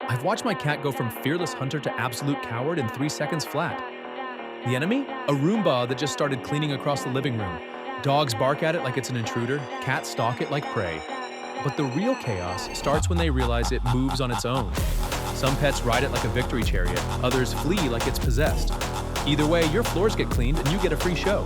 I've watched my cat go from fearless hunter to absolute coward in 3 seconds flat. The enemy? A Roomba that just started cleaning across the living room. Dogs bark at it like it's an intruder, cats stalk it like prey. But the real chaos starts when they realize it moves on its own. Some pets ride it like a victory chariot, others flee like it's possessed. Either way, your floors get cleaned and you get a free show.